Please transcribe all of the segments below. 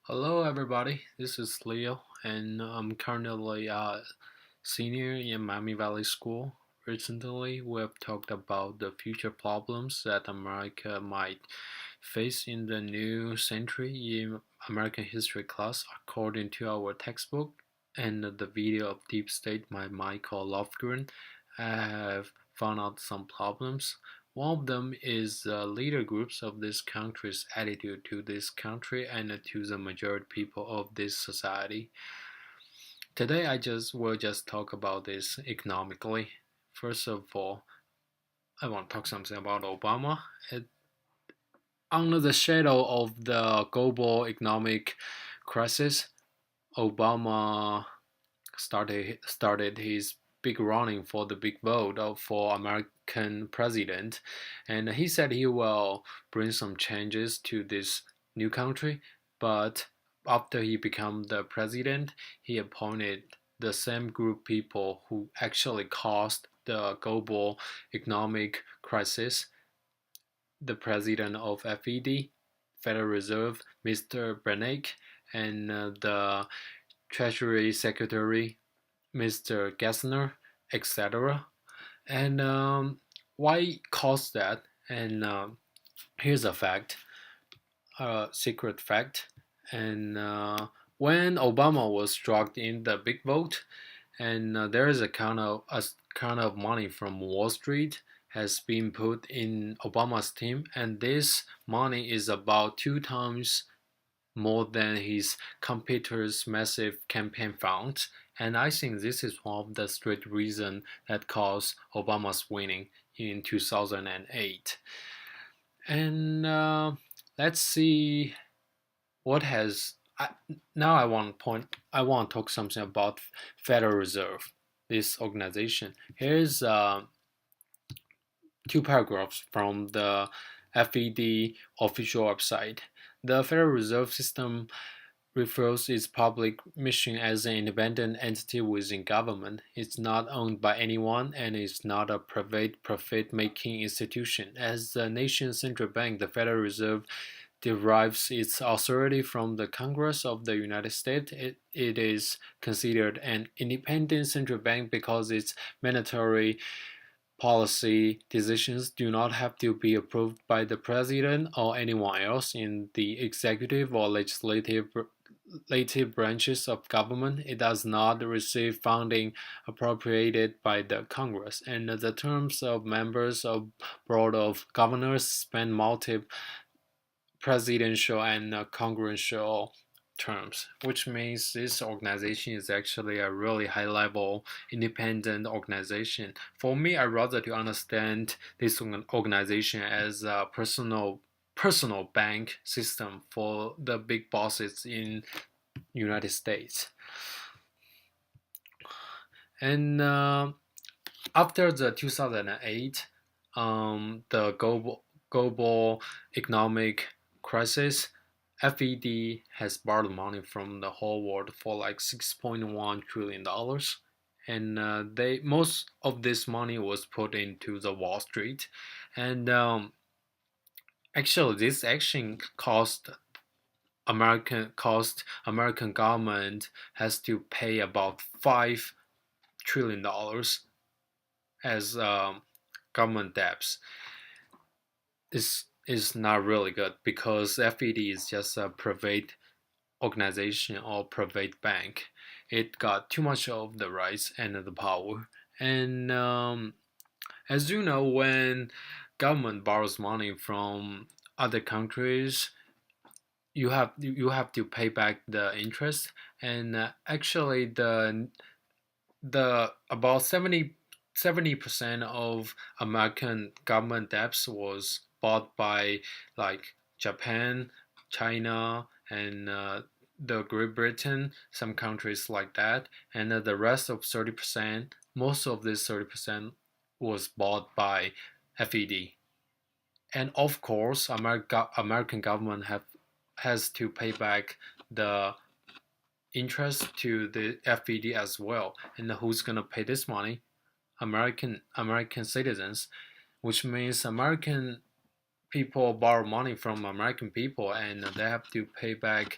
Hello, everybody. This is Leo, and I'm currently a senior in Miami Valley School. Recently, we have talked about the future problems that America might face in the new century in American history class, according to our textbook and the video of Deep State by Michael Lofgren. I have found out some problems. One of them is the leader groups of this country's attitude to this country and to the majority people of this society. Today I just will just talk about this economically. First of all, I want to talk something about Obama. Under the shadow of the global economic crisis, Obama started his big running for the big vote for American president, and he said he will bring some changes to this new country. But after he became the president, he appointed the same group people who actually caused the global economic crisis. The president of FED, Federal Reserve, Mr. Bernanke, and the Treasury Secretary Mr. Gessner, etc. And why cause that? And here's a fact, a secret fact. And when Obama was struck in the big vote, and there is a kind of money from Wall Street has been put in Obama's team, and this money is about 2 times more than his competitors' massive campaign funds, and I think this is one of the strict reasons that caused Obama's winning in 2008. And let's see what has. Now I want to talk something about Federal Reserve, this organization. Here's 2 paragraphs from the FED official website. The Federal Reserve System refers its public mission as an independent entity within government. It's not owned by anyone and is not a private profit-making institution. As the nation's central bank, the Federal Reserve derives its authority from the Congress of the United States. It is considered an independent central bank because its mandatory policy decisions do not have to be approved by the president or anyone else in the executive or legislative branches of government. It does not receive funding appropriated by the Congress, and the terms of members of board of governors span multiple presidential and congressional terms, which means this organization is actually a really high level independent organization. For me, I rather to understand this organization as a personal bank system for the big bosses in United States. And after the 2008, the global economic crisis, FED has borrowed money from the whole world for like $6.1 trillion, and they most of this money was put into the Wall Street, and actually this action American government has to pay about $5 trillion as government debts. This is not really good because FED is just a private organization or private bank. It got too much of the rights and the power. And as you know, when government borrows money from other countries, you have to pay back the interest. And actually, the about 70% of American government debts was bought by like Japan, China, and the Great Britain, some countries like that, and the rest of 30%, most of this 30% was bought by FED. And of course, American government has to pay back the interest to the FED as well. And who's gonna pay this money? American citizens, which means American people borrow money from American people and they have to pay back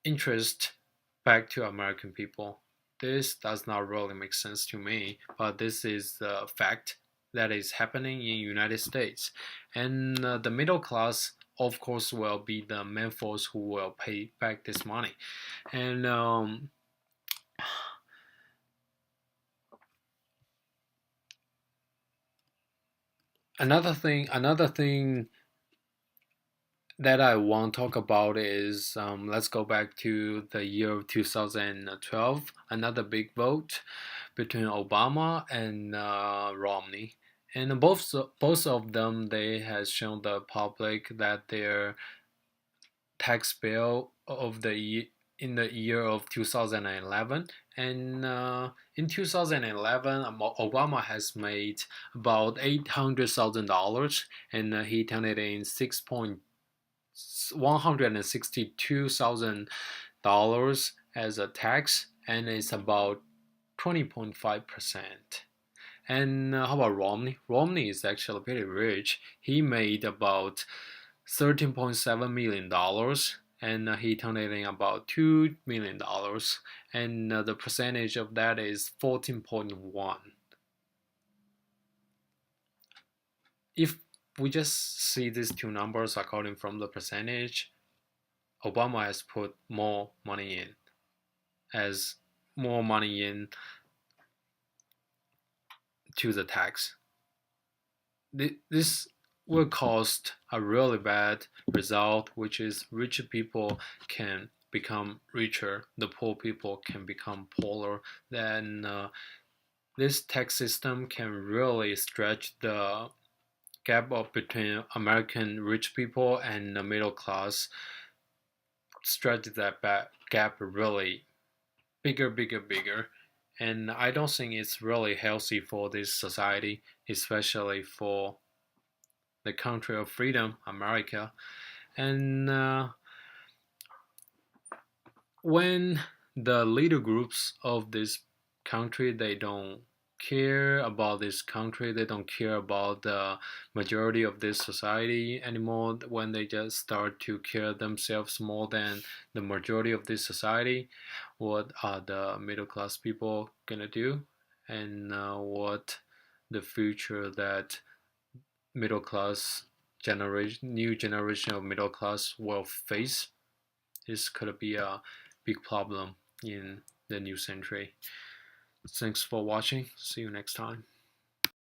interest back to American people. This does not really make sense to me, but this is the fact that is happening in United States. And the middle class, of course, will be the main force who will pay back this money. And another thing that I want to talk about is let's go back to the year of 2012, another big vote between Obama and Romney. And both of them, they has shown the public that their tax bill of the in the year of 2011, and in 2011 Obama has made about $800,000, and he turned it in $162,000 as a tax, and it's about 20.5%. And how about Romney? Romney is actually pretty rich. He made about $13.7 million, and he turned in about $2 million, and the percentage of that is 14.1. If we just see these two numbers according from the percentage, Obama has put more money in, as more money in to the tax. This will cause a really bad result, which is rich people can become richer, the poor people can become poorer. Then this tax system can really stretch the gap up between American rich people and the middle class, stretch that gap really bigger. And I don't think it's really healthy for this society, especially for the country of freedom, America. And when the leader groups of this country, they don't care about this country, they don't care about the majority of this society anymore, when they just start to care themselves more than the majority of this society, what are the middle class people gonna do? And what the future that middle class generation, new generation of middle class will face, this could be a big problem in the new century. Thanks for watching. See you next time.